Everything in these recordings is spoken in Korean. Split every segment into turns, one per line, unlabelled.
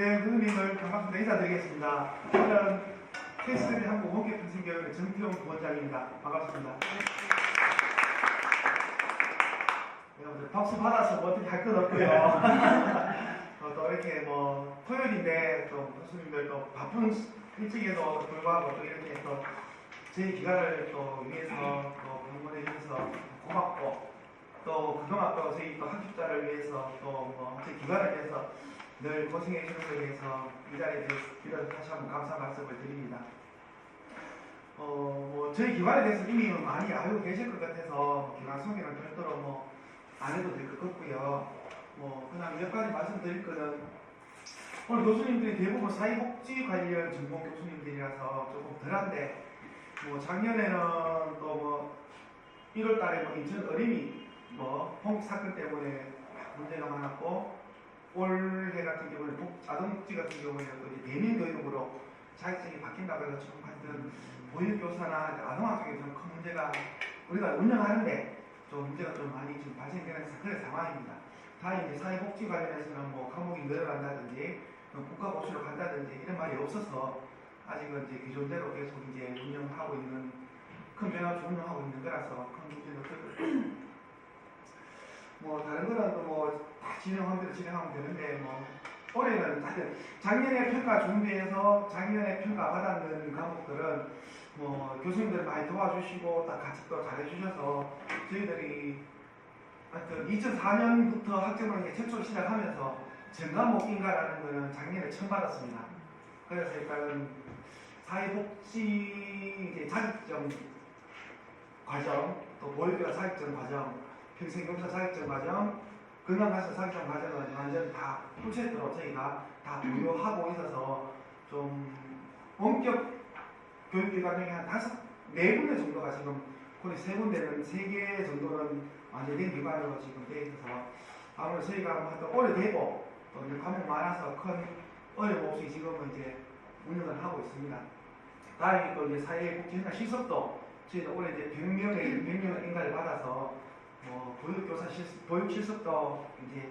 네, 선생님을 반갑습니다. 인사드리겠습니다. 저는 KSB 한국 원격 평생교육의 정태용 부원장입니다. 반갑습니다. 네, 박수 받아서 뭐 어떻게 할 건 없고요. 또 이렇게 뭐 토요일인데 또 교수님들 또 바쁜 일정에도 불구하고 또 이렇게 또 저희 기관을 또 위해서 또 방문해 주셔서 고맙고 또 그동안 또 저희 또 학습자를 위해서 또 뭐 저희 기관을 위해서 늘 고생해 주는 것에 대해서 이 자리에 대해서 다시 한번 감사 말씀을 드립니다. 뭐 저희 기관에 대해서 이미 많이 알고 계실 것 같아서 기관 소개는 별도로 뭐 안 해도 될 것 같고요. 뭐 그냥 몇 가지 말씀드릴 거는 오늘 교수님들이 대부분 사회복지 관련 전공 교수님들이라서 조금 덜한데 뭐 작년에는 또 뭐 1월달에 뭐 인천 어린이 뭐 홍익 사건 때문에 문제가 많았고 올해 같은 경우는 아동복지 같은 경우에는 또 이제 대면 교육으로 자격증이 바뀐다고 해서 조금 하여튼 보육교사나 아동학 쪽에 좀 큰 문제가 우리가 운영하는데 좀 문제가 좀 많이 지금 발생되는 그런 상황입니다. 다행히 이제 사회복지 관련해서는 뭐 과목이 늘어난다든지 국가고시로 간다든지 이런 말이 없어서 아직은 이제 기존대로 계속 이제 운영하고 있는 큰 변화 없이 운영하고 있는 거라서 큰 문제는 없을 뭐 다른 거는 또 뭐 다 진행한 대로 진행하면 되는데 뭐 올해는 하여튼 작년에 평가 준비해서 작년에 평가 받았는 과목들은 뭐 교수님들 많이 도와주시고 딱 같이 또 잘해주셔서 저희들이 하여튼 2004년부터 학점을 최초로 시작하면서 전과목인가라는 거는 작년에 처음 받았습니다. 그래서 일단은 사회복지 이제 자격증 과정, 또 보육교사 자격증 과정, 평생교사 자격증 과정, 건강가사 자격증 과정은 완전 다 풀세트로 저희가 다 무료하고 있어서 좀 원격 교육기관에 한 4군데 정도가 지금 거의 3군데는 3개 정도는 완전된 기관으로 지금 되어 있어서 아무래도 저희가 또 오래되고 또 이제 과목 많아서 큰 어려움 없이 지금은 이제 운영을 하고 있습니다. 다행히 또 이제 사회복지나 실습도 저희도 올해 이제 100명의 인가를 받아서 보육교사 보육 실습도 이제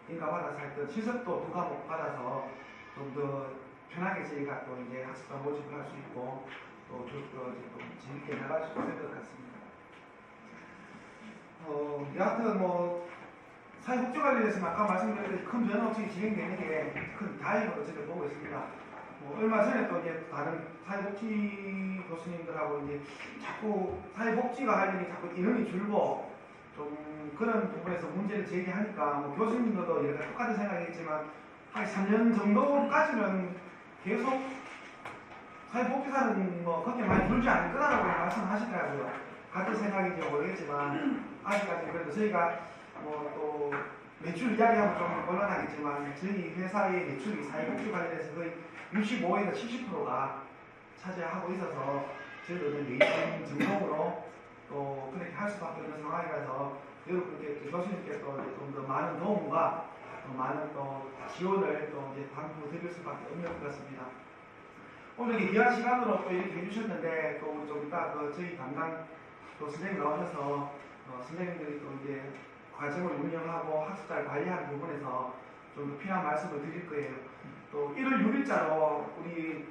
인가 받아서 했던 실습도 2과목 받아서 좀 더 편하게 저희가 또 이제 학습자 모집을 할 수 있고 또 재밌게 나갈 수 있을 것 같습니다. 여하튼 뭐 사회복지 관련해서는 아까 말씀드렸듯이 큰 변화 없이 진행되는 게 큰 다행으로 저는 보고 있습니다. 얼마 전에 또 이제 다른 사회복지 교수님들하고 이제 자꾸 사회복지가 관련이 자꾸 인원이 줄고 좀 그런 부분에서 문제를 제기하니까 뭐 교수님들도 여러 가지 똑같은 생각이겠지만 한 3년 정도까지는 계속 사회복지사는 뭐 그렇게 많이 줄지 않을 거라고 말씀하시더라고요. 같은 생각인지 모르겠지만 아직까지 그래도 저희가 뭐 또 매출 이야기하면 좀 곤란하겠지만 저희 회사의 매출이 사회복지 관련해서 거의 65에서 70%가 차지하고 있어서 저희도 메이징 전공으로 또 그렇게 할 수밖에 없는 상황이라서 여러분께 교수님께 또 좀 더 많은 도움과 또 많은 또 지원을 또 이제 당부 드릴 수밖에 없는 것 같습니다. 오늘 이렇게 귀한 시간으로 또 이렇게 해주셨는데 또 좀 이따 저희 담당 또 선생님 나오셔서 선생님들이 또 이제 과정을 운영하고 학습자를 관리하는 부분에서 좀 더 필요한 말씀을 드릴 거예요. 또 1월 6일자로 우리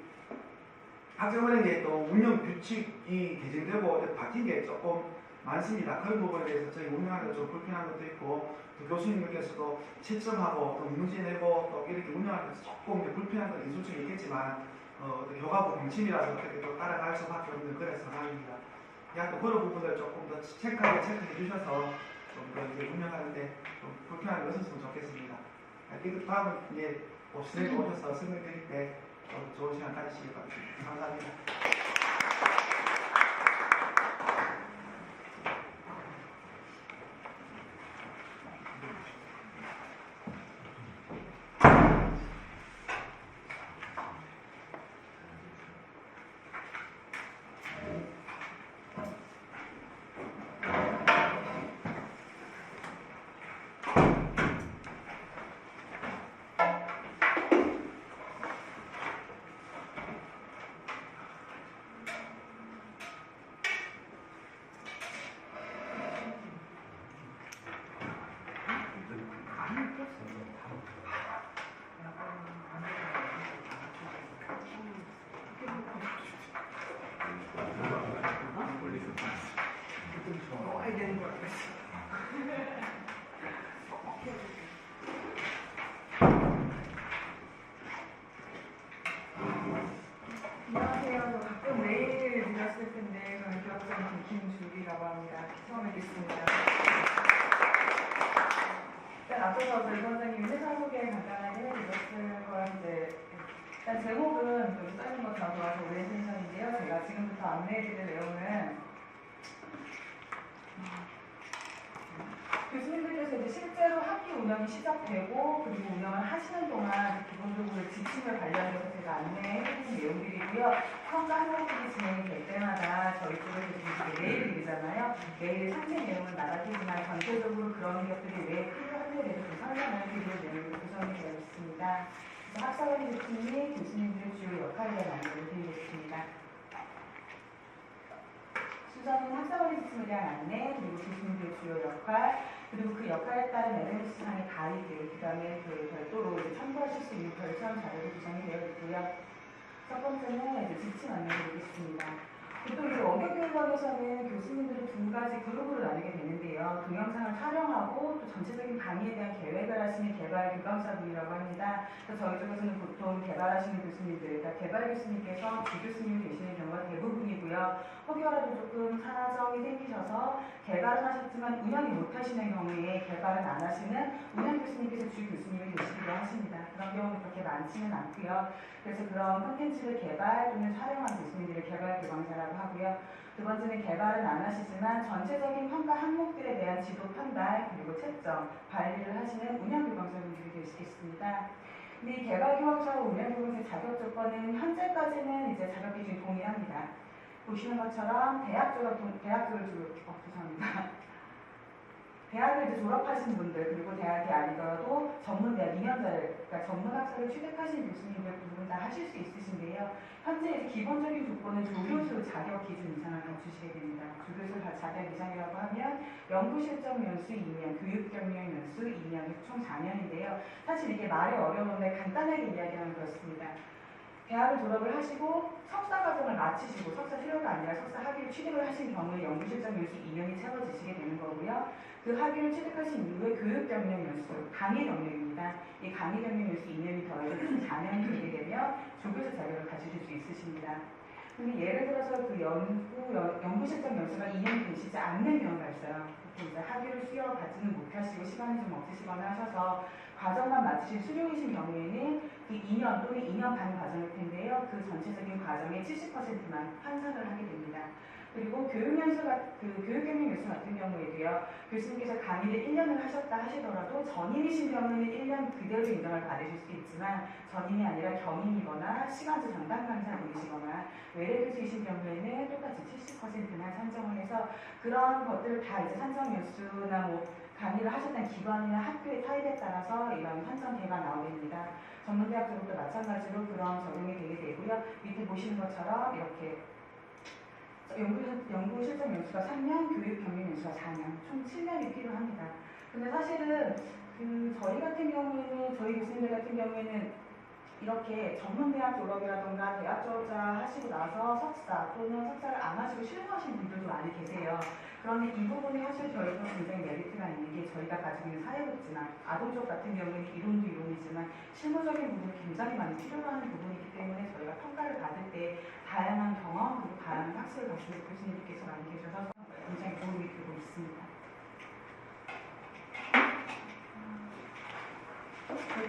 학생은행에 또 운영 규칙이 개정되고 바뀐 게 조금 많습니다. 그런 부분에 대해서 저희 운영하는 좀 불편한 것도 있고 또 교수님들께서도 채점하고 또 문제 내고 또 이렇게 운영하면서 조금 불편한 건 있을 수 있겠지만 교과부 방침이라서 어떻게 또 따라갈 수밖에 없는 그런 상황입니다. 또 그런 부분을 조금 더 체크해 주셔서 좀 더 이제 운영하는데 좀 불편한 게 없었으면 좋겠습니다. 그 다음은 이제 선생님 오셔서 설명드릴 때 좋은 시간 가지시길 바랍니다. 감사합니다.
많으실 텐데 저는 기업장 김주리라고 합니다. 처음 뵙겠습니다. 일단 앞서서 저희 원장님이 회사 소개 간단하게 해주셨을 거라는데 일단 제목은 여기 써있는 거 다 좋아서 오리엔테이션인데요. 제가 지금부터 안내해드릴 내용은 교수님들께서 이제 실제로 학기 운영이 시작되고 그리고 운영을 하시는 동안 기본적으로 지침을 관련해서 제가 안내해드린 내용들이고요. 평가 항목들이 진행이 될 때마다 저희 쪽에서 이제 메일이잖아요. 메일 상세 내용은 나가지만 전체적으로 그런 것들이 왜 필요한지에 대해서 좀 설명을 드릴 내용으로 구성이 되어 있습니다. 학사관리 교수님이 교수님들의 주요 역할에 대한 안내를 드리겠습니다. 순서는 학사관리 지침에 대한 안내, 그리고 교수님들의 주요 역할, 그리고 그 역할에 따른 LMS상의 가이드, 그 다음에 그 별도로 이제 참고하실 수 있는 별처럼 자료도 구성이 되어 있고요. 첫 번째는 이제 지침 안내드리겠습니다. 보통 이제 원격교육원에서는 교수님들이 두 가지 그룹으로 나뉘게 되는데요. 동영상을 촬영하고 또 전체적인 강의에 대한 계획을 하시는 개발 교감사분이라고 합니다. 그래서 저희 쪽에서는 보통 개발하시는 교수님들, 그러니까 개발 교수님께서 주교수님이 되시는 경우가 대부분이고요. 혹여라도 조금 산화정이 생기셔서 개발은 하셨지만 운영이 못 하시는 경우에 개발은 안 하시는 운영 교수님께서 주 교수님이 되시기도 하십니다. 그런 경우는 그렇게 많지는 않고요. 그래서 그런 콘텐츠를 개발 또는 촬영한 교수님들을 개발 교감사라고 하고요. 두 번째는 개발은 안 하시지만 전체적인 평가 항목들에 대한 지도 판단 그리고 채점, 관리를 하시는 운영교감사분들이 되시겠습니다. 근데 이 개발교감사와 운영교감사의 자격 조건은 현재까지는 이제 자격 기준이 동일합니다. 보시는 것처럼 대학을 이제 졸업하신 분들 그리고 대학이 아니더라도 전문대학 2년자를 그러니까 전문학사를 취득하신 교수님들 부분 다 하실 수 있으신데요. 현재 이제 기본적인 조건은 조교수 자격 기준 이상을 갖추시게 됩니다. 조교수 자격 이상이라고 하면 연구실적 연수 2년, 교육경력 연수 2년, 총 4년인데요. 사실 이게 말이 어려운데 간단하게 이야기하면 그렇습니다. 대학을 졸업을 하시고 석사 과정을 마치시고 석사 실효가 아니라 석사 학위를 취득을 하신 경우에 연구실적 연수 2년이 채워지시게 되는 거고요. 그 학위를 취득하신 이후에 교육 경력 연수, 강의 경력입니다. 이 강의 경력 연수 2년이 더해서 4년이 되게 되면 조교수 자격을 가지실 수 있으십니다. 근데 예를 들어서 그 연구실적 연수가 2년이 되시지 않는 경우가 있어요. 보통 이제 학위를 수여받지는 못하시고 시간이 좀 없으시거나 하셔서 과정만 마치신 수료이신 경우에는 그 2년 또는 2년 반 과정일 텐데요. 그 전체적인 과정의 70%만 환산을 하게 됩니다. 그리고 교육경력 연수 같은 경우에도요. 교수님께서 강의를 1년을 하셨다 하시더라도 전임이신 경우에는 1년 그대로 인정을 받으실 수 있지만 전임이 아니라 겸임이거나 시간제 장단 강사분이시거나 외래 교수이신 경우에는 똑같이 70%만 산정을 해서 그런 것들을 다 이제 산정 연수나 뭐 강의를 하셨던 기관이나 학교의 타입에 따라서 이런 산정계가 나오게 됩니다. 전문대학 쪽도 마찬가지로 그런 적용이 되게 되고요. 밑에 보시는 것처럼 이렇게 연구 실적 연수가 3년, 교육 경력 연수가 4년, 총 7년이 필요합니다. 근데 사실은 저희 같은 경우에는 저희 교수님들 같은 경우에는 이렇게 전문대학 졸업이라던가 대학 졸업자 하시고 나서 석사 또는 석사를 안 하시고 실무하시는 분들도 많이 계세요. 그런데 이 부분이 사실 저희도 굉장히 메리트가 있는 게 저희가 가지고 있는 사회복지나 아동 쪽 같은 경우는 이론도 이론이지만 실무적인 부분이 굉장히 많이 필요로 하는 부분이기 때문에 저희가 평가를 받을 때 다양한 경험 그리고 다양한 학습을 가지고 교수님께서 많이 계셔서 굉장히 도움이 되고 있습니다.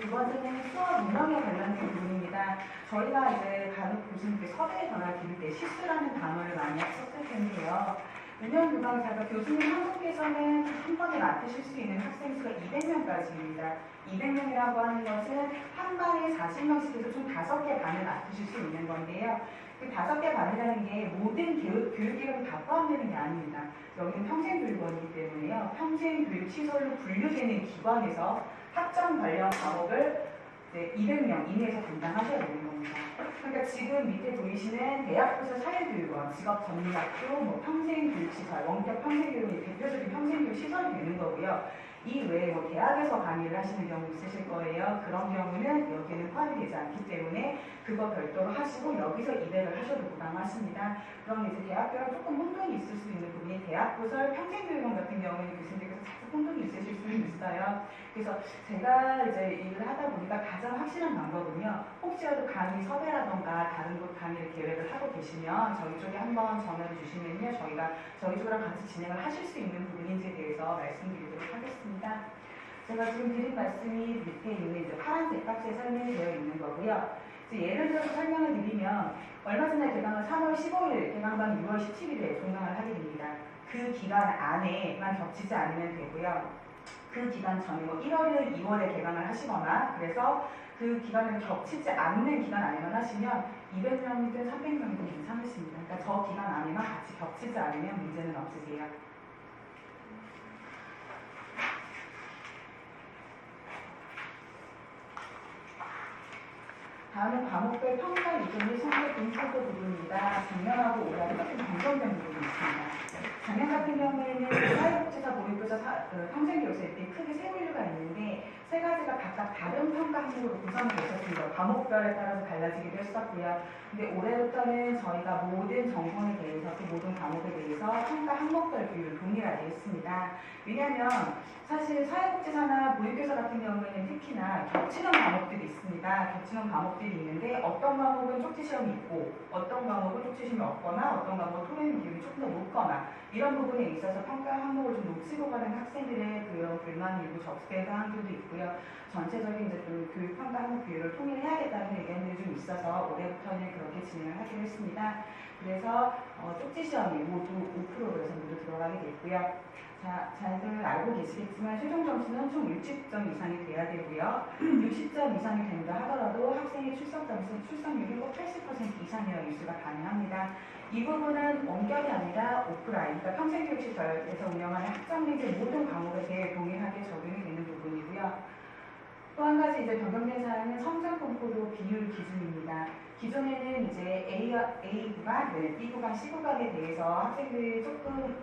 두 번째는 수업 운영에 관련된 부분입니다. 저희가 이제 간혹 교수님께 서류에 전화 드릴 때 실수라는 단어를 많이 썼을 텐데요. 운영교감사가 교수님 한 분께서는 한 번에 맡으실 수 있는 학생 수가 200명까지입니다. 200명이라고 하는 것은 한 반에 40명씩 해서 총 5개 반을 맡으실 수 있는 건데요. 그 5개 반이라는 게 모든 교육기관이 다 포함되는 게 아닙니다. 여기는 평생교육원이기 때문에요. 평생교육시설로 분류되는 기관에서 학점 관련 작업을 200명 이내에서 담당하셔야 되는 겁니다. 그러니까 지금 밑에 보이시는 대학부서 사회교육원, 직업전문학교, 평생교육시설, 원격 평생교육이 대표적인 평생교육 시설이 되는 거고요. 이 외에 뭐 대학에서 강의를 하시는 경우 있으실 거예요. 그런 경우는 여기는 포함이 되지 않기 때문에 그거 별도로 하시고 여기서 200을 하셔도 부담하십니다. 그럼 이제 대학교랑 조금 혼동이 있을 수 있는 부분이 대학부설 평생교육원 같은 경우에는 교수님께서 자꾸 혼동이 있으실 수는 있어요. 그래서 제가 이제 일을 하다 보니까 가장 확실한 방법은요. 혹시라도 강의 섭외라던가 다른 곳 강의를 계획을 하고 계시면 저희 쪽에 한번 전화를 주시면요. 저희가 저희 쪽이랑 같이 진행을 하실 수 있는 부분인지에 대해서 말씀드리도록 하겠습니다. 제가 지금 드린 말씀이 밑에 있는 이제 파란색 박스에 설명이 되어 있는 거고요. 이제 예를 들어서 설명을 드리면 얼마 전에 개강을 3월 15일, 개강반이 6월 17일에 종강을 하게 됩니다. 그 기간 안에만 겹치지 않으면 되고요. 그 기간 전에 뭐 1월에 2월에 개강을 하시거나 그래서 그 기간을 겹치지 않는 기간 안에만 하시면 200명이든 300명이든 괜찮으십니다. 그러니까 저 기간 안에만 같이 겹치지 않으면 문제는 없으세요. 다음은 과목별 평가 유전이 성적 분포도 부분입니다. 작년하고 올해하고 조금 변경된 부분이 있습니다. 작년 같은 경우에는 사회복지사, 보육교사, 평생교육사에 크게 세 분류가 있는데 세 가지가 각각 다른 평가 항목으로 구성되어 있었습니다. 과목별에 따라서 달라지기도 했었고요. 근데 올해부터는 저희가 모든 전공에 대해서 그 모든 과목에 대해서 평가 항목별 비율을 동일하게 했습니다. 왜냐하면 사실 사회복지사나 보육교사 같은 경우에는 특히나 겹치는 과목들이 있습니다. 겹치는 과목들이 있는데 어떤 과목은 쪽지시험이 있고 어떤 과목은 쪽지시험이 없거나 어떤 과목은 토론 비율이 조금 더 높거나 이런 부분에 있어서 평가 항목을 좀 놓치고 가는 학생들의 그런 불만이 일부 접수된 사항들도 있고요. 전체적인 이제 좀 교육 평가 항목 비율을 통일해야겠다는 의견들이 좀 있어서 올해부터는 그렇게 진행을 하기로 했습니다. 그래서 쪽지시험이 모두 5%에서 모두 들어가게 됐고요. 자, 잘들 알고 계시겠지만 최종 점수는 총 60점 이상이 돼야 되고요. 60점 이상이 된다 하더라도 학생의 출석률이 꼭 80% 이상이라는 일수가 가능합니다. 이 부분은 원격이 아니라 오프라인, 그러니까 평생교육시설에서 운영하는 학점 및 모든 과목에 대해 동일하게 적용이 되는 부분이고요. 또 한 가지 이제 변경된 사항은 성적 분포도 비율 기준입니다. 기존에는 이제 A 구간, B 구간, C 구간에 대해서 학생들이 조금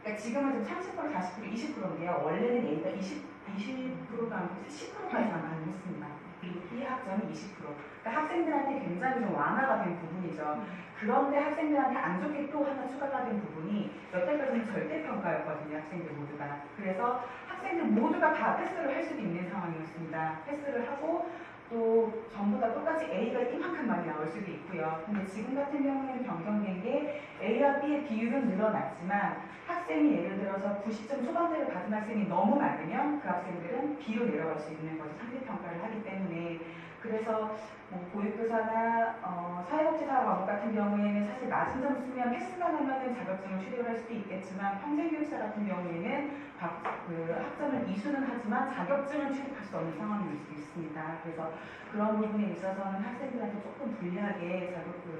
그러니까 지금은 좀 30%, 40%, 20%인데요. 원래는 A가 20%가 아니고 10%까지만 가능했습니다. 이 학점이 20%. 그러니까 학생들한테 굉장히 좀 완화가 된 부분이죠. 그런데 학생들한테 안 좋게 또 하나 추가가 된 부분이 여태까지는 절대평가였거든요. 학생들 모두가. 그래서 학생들 모두가 다 패스를 할 수도 있는 상황이었습니다. 패스를 하고 또 전부 다 똑같이 A가 이만큼 많이 나올 수도 있고요. 근데 지금 같은 경우에는 변경된 게 A와 B의 비율은 늘어났지만 학생이 예를 들어서 90점 초반대를 받은 학생이 너무 많으면 그 학생들은 B로 내려갈 수 있는 거죠. 상대평가를 하기 때문에. 그래서 뭐 보육교사나 사회복지사 과목 같은 경우에는 사실 낮은 점수면 패스만 하면 자격증을 취득을 할 수도 있겠지만 평생교육사 같은 경우에는 학점을 이수는 하지만 자격증을 취득할 수 없는 상황일 수도 있습니다. 그래서 그런 부분에 있어서는 학생들한테 조금 불리하게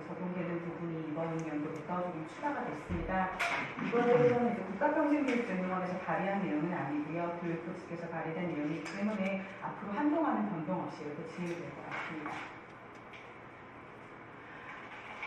적용되는 부분이 이번 연도부터 조금 추가가 됐습니다. 이거에 대해서는 이제 국가평생교육진흥원에서 발의한 내용은 아니고요. 교육부 측에서 발의된 내용이기 때문에 앞으로 한동안은 변동 없이 이렇게 진행이 될 것 같습니다.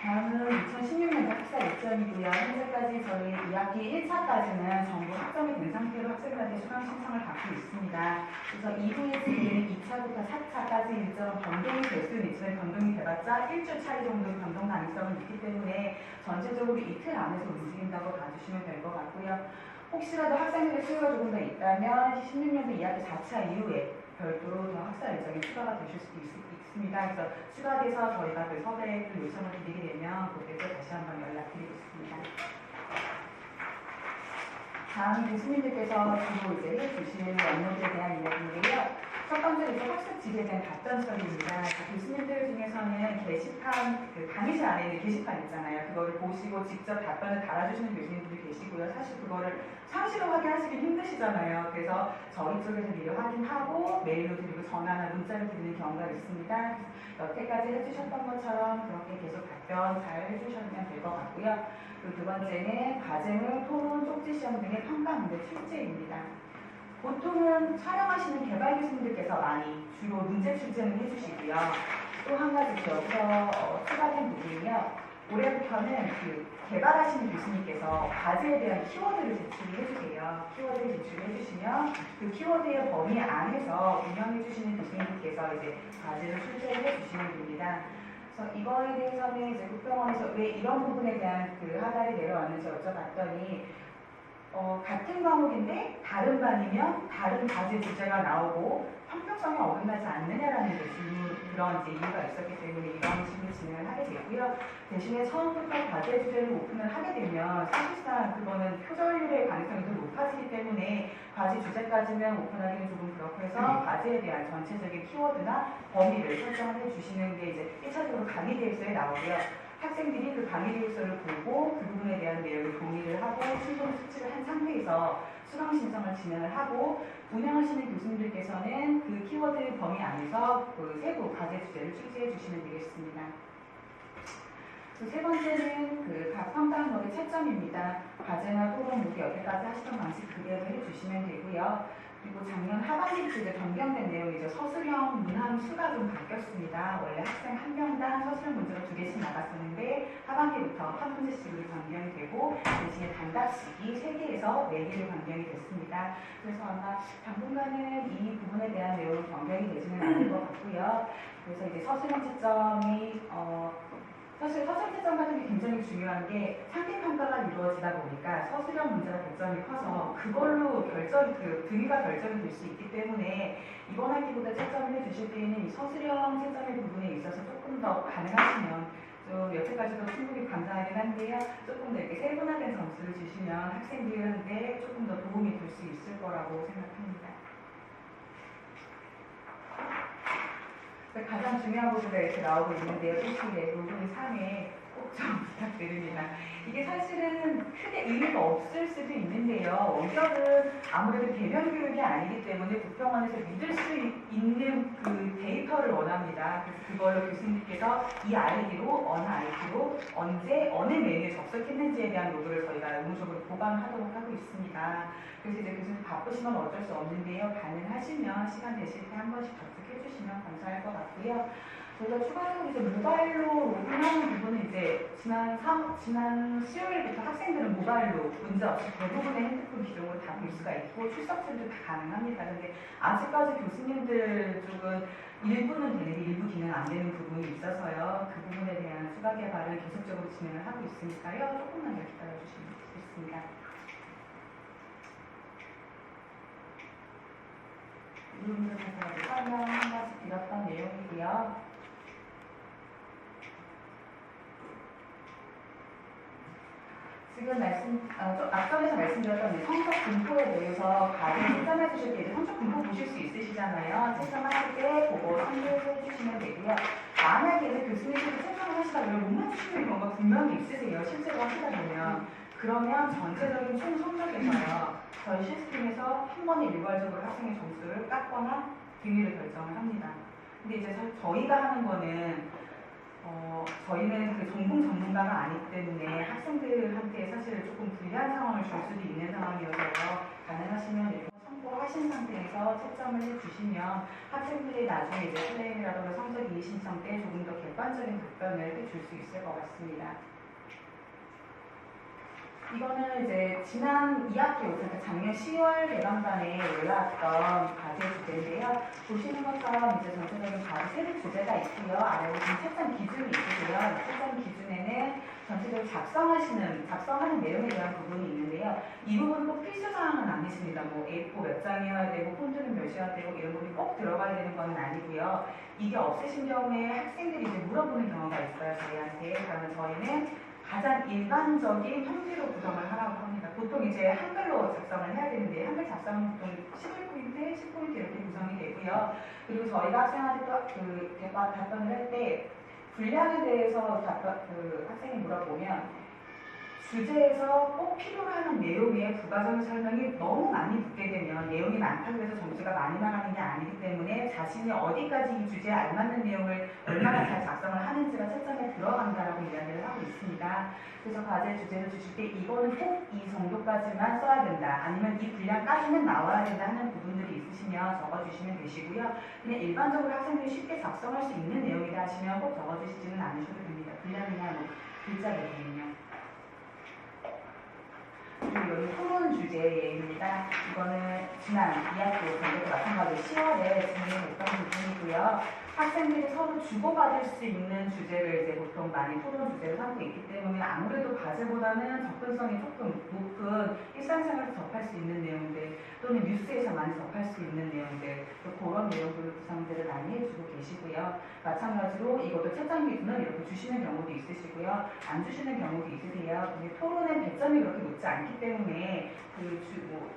다음은 2016년도 학사 일정이고요. 현재까지 저희 2학기 1차까지는 전부 학점이 된 상태로 학생들한테 수강 신청을 받고 있습니다. 그래서 2부에 지금 2차부터 4차까지 일정 변동이 될 수는 있지만 변동이 돼봤자 1주 차이 정도 변동 가능성은 있기 때문에 전체적으로 이틀 안에서 움직인다고 봐주시면 될 것 같고요. 혹시라도 학생들의 수요가 조금 더 있다면 16년도 2학기 4차 이후에 별도로 더 학사 일정이 추가가 되실 수도 있습니다. 그래서 추가돼서 저희가 그 섭외를 요청을 드리게 되면 그때 또 다시 한번 연락드리겠습니다. 다음 교수님들께서 주로 이제 해주시는 업무들에 대한 이야기인데요. 첫 번째로 이제 학습 지리에 대한 답변서입니다. 교수님들 중에서는 게시판, 강의실 안에 있는 게시판 있잖아요. 그거를 보시고 직접 답변을 달아주시는 교수님들이 계시고요. 사실 그거를 상시로 확인하시기 힘드시잖아요. 그래서 저희 쪽에서 미리 확인하고 메일로 드리고 전화나 문자로 드리는 경우가 있습니다. 여태까지 해주셨던 것처럼 그렇게 계속 답변 잘 해주시면 될 것 같고요. 그리고 두 번째는 과제물, 토론, 쪽지시험 등의 평가 문제 출제입니다. 보통은 촬영하시는 개발 교수님들께서 많이 주로 문제 출제는 해주시고요. 또 한 가지 여기서 추가된 부분이요. 올해부터는 그 개발하시는 교수님께서 과제에 대한 키워드를 제출을 해주세요. 키워드를 제출을 해주시면 그 키워드의 범위 안에서 운영해주시는 교수님께서 이제 과제를 출제를 해주시면 됩니다. 그래서 이거에 대해서는 이제 국병원에서 왜 이런 부분에 대한 그 하달이 내려왔는지 여쭤봤더니 같은 과목인데 다른 반이면 다른 과제 주제가 나오고 형평성이 어긋나지 않느냐라는 그런 이제 이유가 있었기 때문에 이런 식으로 진행을 하게 되고요. 대신에 처음부터 과제 주제를 오픈을 하게 되면 사실상 그거는 표절률의 가능성이 더 높아지기 때문에 과제 주제까지는 오픈하기는 조금 그렇고 해서 과제에 대한 전체적인 키워드나 범위를 설정을 해주시는 게 이제 1차적으로 강의 계획서에 나오고요. 학생들이 그 강의 계획서를 보고 그 부분에 대한 내용을 동의를 하고 충분히 수치를 한 상태에서 수강 신청을 진행을 하고 운영하시는 교수님들께서는 그 키워드 범위 안에서 그 세부 과제 주제를 출제해 주시면 되겠습니다. 세 번째는 그 각 평가항목의 채점입니다. 과제나 토론 모두 여태까지 하시던 방식 그대로 해주시면 되고요. 그리고 작년 하반기부터 이제 변경된 내용이죠. 서술형 문항 수가 좀 바뀌었습니다. 원래 학생 한 명당 서술형 문제가 2개씩 나갔었는데 하반기부터 한 문제씩으로 변경이 되고 대신에 단답식이 3개에서 4개로 변경이 됐습니다. 그래서 아마 당분간은 이 부분에 대한 내용이 변경이 되지는 않을 것 같고요. 그래서 이제 서술형 채점이 사실 서술형 채점 같은 게 굉장히 중요한 게 상대 평가가 이루어지다 보니까 서술형 문제가 결점이 커서 그걸로 등위가 결정이 될 수 있기 때문에 이번 학기보다 채점을 해주실 때에는 이 서술형 채점의 부분에 있어서 조금 더 가능하시면 좀 여태까지도 충분히 감사하긴 한데요. 조금 더 이렇게 세분화된 점수를 주시면 학생들한테 조금 더 도움이 될 수 있을 거라고 생각합니다. 가장 중요한 부분이 이렇게 나오고 있는데요. 1층에 부분이 3에 꼭 좀 부탁드립니다. 이게 사실은 크게 의미가 없을 수도 있는데요. 원격은 아무래도 대면 교육이 아니기 때문에 국병원에서 믿을 수 있는 그 데이터를 원합니다. 그래서 그걸로 교수님께서 이 아이디로 어느 아이디로 언제 어느 메뉴에 접속했는지에 대한 로그를 저희가 의무적으로 보관하도록 하고 있습니다. 그래서 이제 교수님 바쁘시면 어쩔 수 없는데요. 가능하시면 시간 되실 때 한 번씩 접속해 주시면 감사할 것 같고요. 저희가 추가적으로 이제 모바일로 로그인하는 부분은 이제 지난 수요일부터 학생들은 모바일로 문제 없이 대부분의 핸드폰 기종으로 다 볼 수가 있고 출석률도 다 가능합니다. 근데 아직까지 교수님들 쪽은 일부는 되는데 일부 기능 안 되는 부분이 있어서요. 그 부분에 대한 추가 개발을 계속적으로 진행을 하고 있으니까요. 조금만 더 기다려 주시면 좋겠습니다. 이 부분에 대해서 설명 한 가지 드렸던 내용이고요. 지금 앞전에서 말씀드렸던 성적 분포에 대해서 과제 채점해 주실 때 성적 분포 보실 수 있으시잖아요. 채점하실 때 보고 참고해 주시면 되고요. 만약에 교수님께서 채점을 하시다 보면 못 맞추시는 경우가 분명히 있으세요. 실제로 하시다 보면. 그러면 전체적인 총 성적에서요. 저희 시스템에서 한 번에 일괄적으로 학생의 점수를 깎거나 등위를 결정을 합니다. 근데 이제 저희가 하는 거는 저희는 그 전공 전문가가 아니기 때문에 학생들한테 사실 조금 불리한 상황을 줄 수도 있는 상황이어서 가능하시면 이렇게 참고하신 상태에서 채점을 해주시면 학생들이 나중에 이제 플레이라든가 성적 이의 신청 때 조금 더 객관적인 답변을 해줄 수 있을 것 같습니다. 이거는 이제 지난 2학기, 그러니까 작년 10월 개강반에 올라왔던 과제 주제인데요. 보시는 것처럼 이제 전체적인 과제 세부 주제가 있고요. 아래에 지금 채점 기준이 있으세요. 채점 기준에는 전체적으로 작성하는 내용에 대한 부분이 있는데요. 이 부분은 꼭 필수사항은 아니십니다. 뭐 A4 몇 장이어야 되고 폰트는 몇이어야 되고 이런 부분이 꼭 들어가야 되는 건 아니고요. 이게 없으신 경우에 학생들이 이제 물어보는 경우가 있어요. 저희한테. 그러면 저희는 가장 일반적인 형태로 구성을 하라고 합니다. 보통 이제 한글로 작성을 해야 되는데 한글 작성은 보통 11포인트, 10포인트 이렇게 구성이 되고요. 그리고 저희가 학생한테 또 답변을 할 때 분량에 대해서 학생이 물어보면 주제에서 꼭 필요로 하는 내용의 부가적인 설명이 너무 많이 붙게 되면 내용이 많다고 해서 점수가 많이 나가는 게 아니기 때문에 자신이 어디까지 이 주제에 알맞는 내용을 얼마나 잘 작성을 하는지가 채점에 들어간다라고 이야기를 하고 있습니다. 그래서 과제 주제를 주실 때 이거는 꼭 이 정도까지만 써야 된다. 아니면 이 분량까지는 나와야 된다 하는 부분들이 있으시면 적어주시면 되시고요. 그냥 일반적으로 학생들이 쉽게 작성할 수 있는 내용이다 하시면 꼭 적어주시지는 않으셔도 됩니다. 분량이나 뭐 글자거든요. 그리고 여기 토론 주제입니다. 이거는 지난 2학기 전에도 마찬가지로 10월에 진행했던 부분이고요. 학생들이 서로 주고받을 수 있는 주제를 이제 보통 많이 토론 주제로 삼고 있기 때문에 아무래도 과제보다는 접근성이 조금 높은 일상생활에서 접할 수 있는 내용들 또는 뉴스에서 많이 접할 수 있는 내용들 또 그런 내용들 구성들을 많이 해주고 계시고요. 마찬가지로 이것도 채점 기준을 이렇게 주시는 경우도 있으시고요. 안 주시는 경우도 있으세요. 근데 토론은 배점이 그렇게 높지 않기 때문에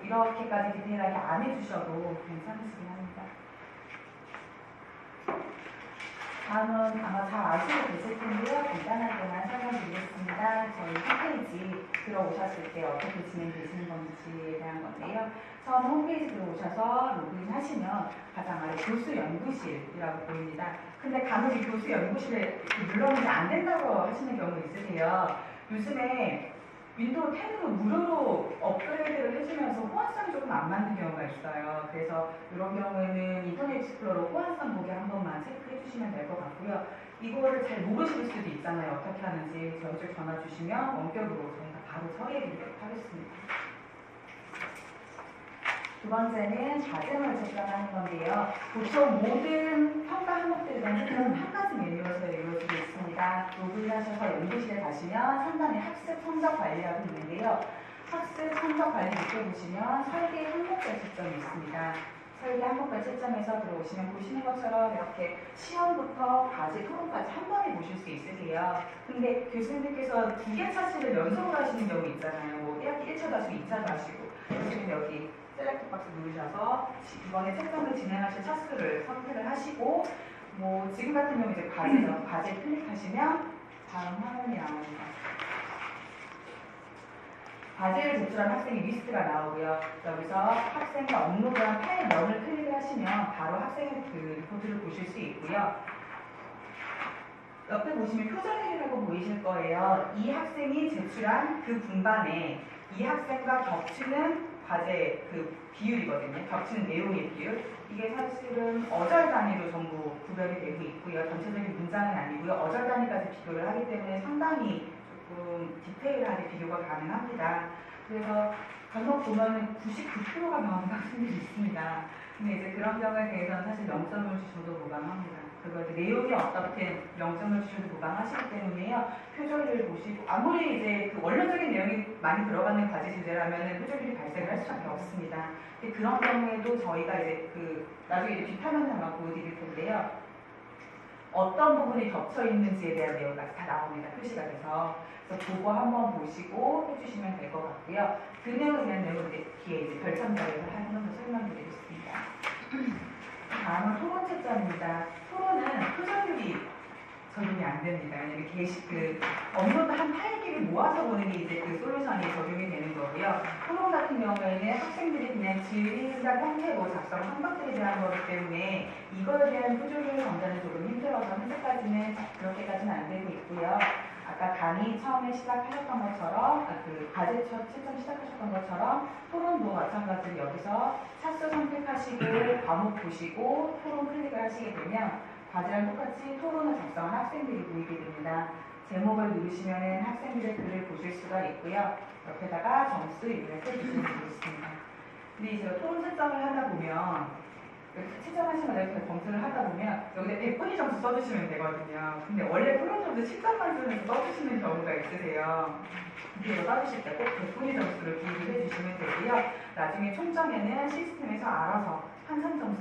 이렇게까지 디테일하게 안 해주셔도 괜찮으시긴 합니다. 다음은 아마 잘 아시고 계실 텐데요. 간단하게만 설명드리겠습니다. 저희 홈페이지 들어오셨을 때 어떻게 진행되시는 건지에 대한 건데요. 처음 홈페이지 들어오셔서 로그인 하시면 가장 아래 교수 연구실이라고 보입니다. 근데 간혹 이 교수 연구실에 눌렀는데 안 된다고 하시는 경우 있으세요. 요즘에 윈도우 10으로 무료로 업그레이드를 해주면서 호환성이 조금 안 맞는 경우가 있어요. 그래서 이런 경우에는 인터넷 익스플로러 호환성 보기 한 번만 체크해 주시면 될 것 같고요. 이거를 잘 모르실 수도 있잖아요. 어떻게 하는지 저희 쪽 전화 주시면 원격으로 저희가 바로 처리해 드리도록 하겠습니다. 두 번째는 과제물 측정하는 건데요. 보통 모든 평가 항목들에 대한 측정은 한 가지 메뉴에서 이루어지고 있습니다. 로그인하셔서 연구실에 가시면 상단에 학습 성적 관리라고 있는데요. 학습 성적 관리 밑에 보시면 설계 항목별 측정이 있습니다. 설계 항목별 측정에서 들어오시면 보시는 것처럼 이렇게 시험부터 과제 토론까지 한 번에 보실 수 있으세요. 근데 교수님들께서 두 개 차시를 연속으로 하시는 경우 있잖아요. 뭐 1학기 1차도 하시고 2차도 하시고 그러시면 여기 셀렉트 박스 누르셔서 이번에 채점을 진행하실 차수를 선택을 하시고 뭐 지금 같은 경우 이제 과제죠. 과제 클릭하시면 다음 화면이 나옵니다. 과제를 제출한 학생의 리스트가 나오고요. 여기서 학생과 업로드한 파일명을 클릭을 하시면 바로 학생의 그 리포트를 보실 수 있고요. 옆에 보시면 표절일이라고 보이실 거예요. 이 학생이 제출한 그 분반에 이 학생과 겹치는 과제 그 비율이거든요. 겹치는 내용의 비율. 이게 사실은 어절 단위로 전부 구별이 되고 있고요. 전체적인 문장은 아니고요. 어절 단위까지 비교를 하기 때문에 상당히 조금 디테일하게 비교가 가능합니다. 그래서 간혹 보면 99%가 나오는 학생들이 있습니다. 근데 이제 그런 경우에 대해서는 사실 0점을 주셔도 무방합니다. 그리고 이제 내용이 어떻든 0점을 주셔도 무방하시기 때문에요. 표절을 보시고 아무리 이제 그 원론적인 내용이 많이 들어가는 과제 주제라면 표절이 발생을 할 수밖에 없습니다. 근데 그런 경우에도 저희가 이제 그 나중에 이제 뒷화면을 한번 보여드릴 텐데요. 어떤 부분이 겹쳐 있는지에 대한 내용까지 다 나옵니다. 표시가 돼서. 그래서 그거 한번 보시고 해주시면 될 것 같고요. 그 내용에 대한 내용은 뒤에 이제 별첨자에서 한 번 더 설명드리겠습니다. 다음은 토론 채점입니다. 토론은 표절률이 적용이 안 됩니다. 왜냐면 업로드 한 파일끼리 모아서 보는 게 이제 그 솔루션이 적용이 되는 거고요. 토론 같은 경우에는 학생들이 그냥 질의응답 형태로 작성한 것들에 대한 거기 때문에 이거에 대한 표절률 검사는 조금 힘들어서 현재까지는 그렇게까지는 안 되고 있고요. 아까 강의 처음에 시작하셨던 것처럼 그 과제 채점 시작하셨던 것처럼 토론도 마찬가지로 여기서 차수 선택하시고 과목 보시고 토론 클릭을 하시게 되면 과제랑 똑같이 토론을 작성한 학생들이 보이게 됩니다. 제목을 누르시면 학생들의 글을 보실 수가 있고요. 옆에다가 점수 이렇게 주시면 되겠습니다. 근데 이제 토론 채점을 하다 보면 이렇게 채점하시면 이렇게 점수를 하다 보면 여기다 100분위 점수 써주시면 되거든요. 근데 원래 토론 점수 10점 만점에서 써주시는 경우가 있으세요. 이거 써주실 때 꼭 100분위 점수를 기입을 해주시면 되고요. 나중에 총점에는 시스템에서 알아서 환산점을